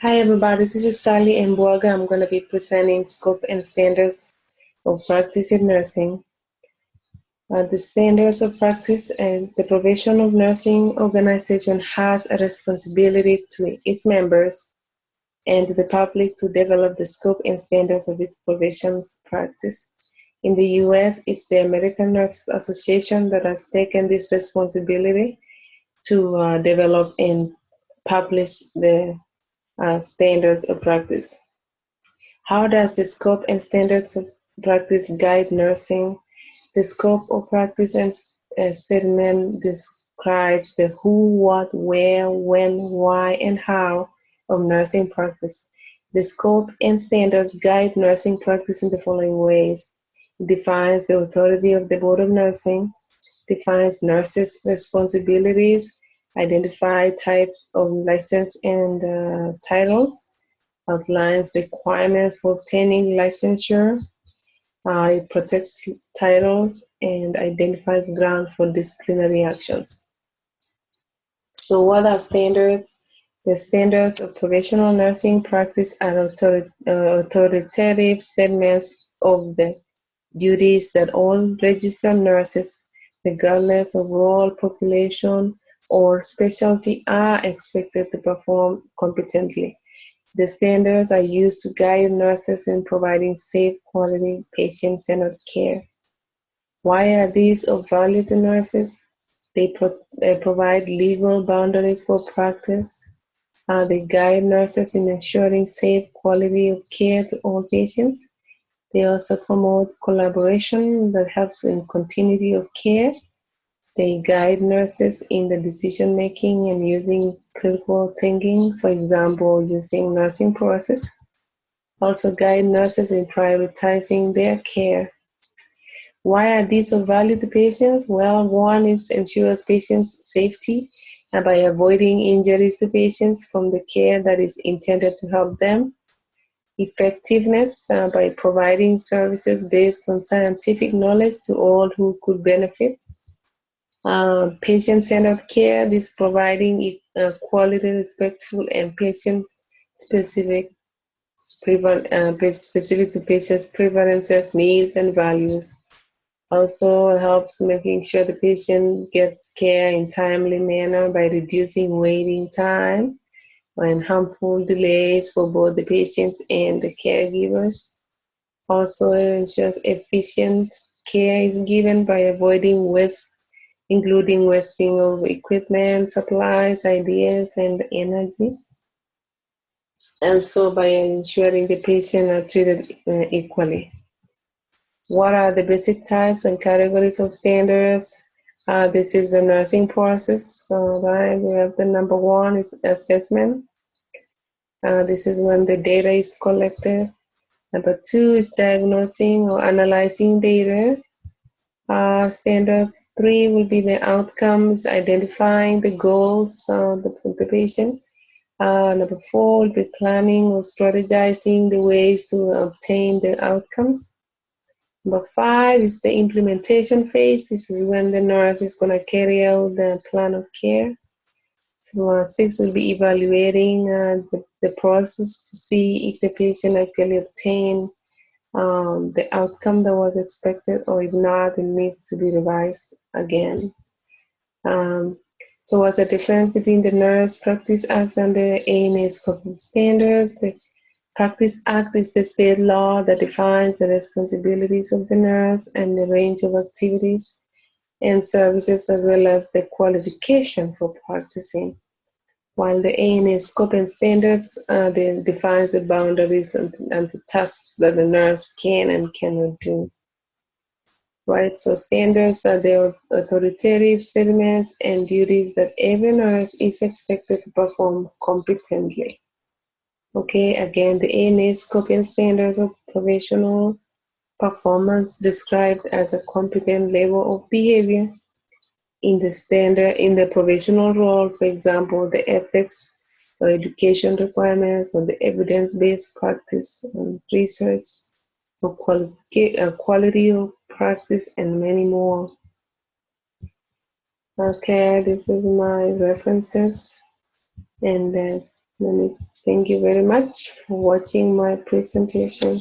Hi everybody, this is Sally Mbuaga. I'm going to be presenting scope and standards of practice in nursing. The standards of practice and the profession of nursing organization has a responsibility to its members and the public to develop the scope and standards of its profession's practice. In the US, it's the American Nurses Association that has taken this responsibility to develop and publish the standards of practice. How does the scope and standards of practice guide nursing? The scope of practice and statement describes the who, what, where, when, why, and how of nursing practice. The scope and standards guide nursing practice in the following ways. It defines the authority of the Board of Nursing, defines nurses' responsibilities, identify type of license and titles, outlines requirements for obtaining licensure. It protects titles and identifies grounds for disciplinary actions. So what are standards? The standards of professional nursing practice are authoritative statements of the duties that all registered nurses, regardless of role, population, or specialty, are expected to perform competently. The standards are used to guide nurses in providing safe, quality, patient-centered care. Why are these of value to nurses? They provide legal boundaries for practice. They guide nurses in ensuring safe quality of care to all patients. They also promote collaboration that helps in continuity of care. They guide nurses in the decision making and using critical thinking, for example, using nursing process. Also guide nurses in prioritizing their care. Why are these of value to patients? Well, one is ensures patients' safety by avoiding injuries to patients from the care that is intended to help them. Effectiveness by providing services based on scientific knowledge to all who could benefit. Patient-centered care, this providing quality, respectful, and patient-specific specific to patients' preferences, needs, and values. Also helps making sure the patient gets care in timely manner by reducing waiting time and harmful delays for both the patients and the caregivers. Also ensures efficient care is given by avoiding waste, including wasting of equipment, supplies, ideas, and energy. Also by ensuring the patient are treated equally. What are the basic types and categories of standards? This is the nursing process. So right, we have the number one is assessment. This is when the data is collected. Number two is diagnosing or analyzing data. Standard three will be the outcomes, identifying the goals of the patient. Number four will be planning or strategizing the ways to obtain the outcomes. Number five is the implementation phase. This is when the nurse is going to carry out the plan of care. So, six will be evaluating the process to see if the patient actually obtained the outcome that was expected, or if not, it needs to be revised again. So what's the difference between the Nurse Practice Act and the ANA Scope of Standards? The Practice Act is the state law that defines the responsibilities of the nurse and the range of activities and services, as well as the qualification for practicing. While the ANA Scope and Standards they defines the boundaries and the tasks that the nurse can and cannot do. Right, so standards are the authoritative statements and duties that every nurse is expected to perform competently. Okay, again, the ANA Scope and Standards of professional performance described as a competent level of behavior in the professional role, for example, the ethics or education requirements or the evidence-based practice and research or quality of practice and many more. Okay, this is my references, and Thank you very much for watching my presentation.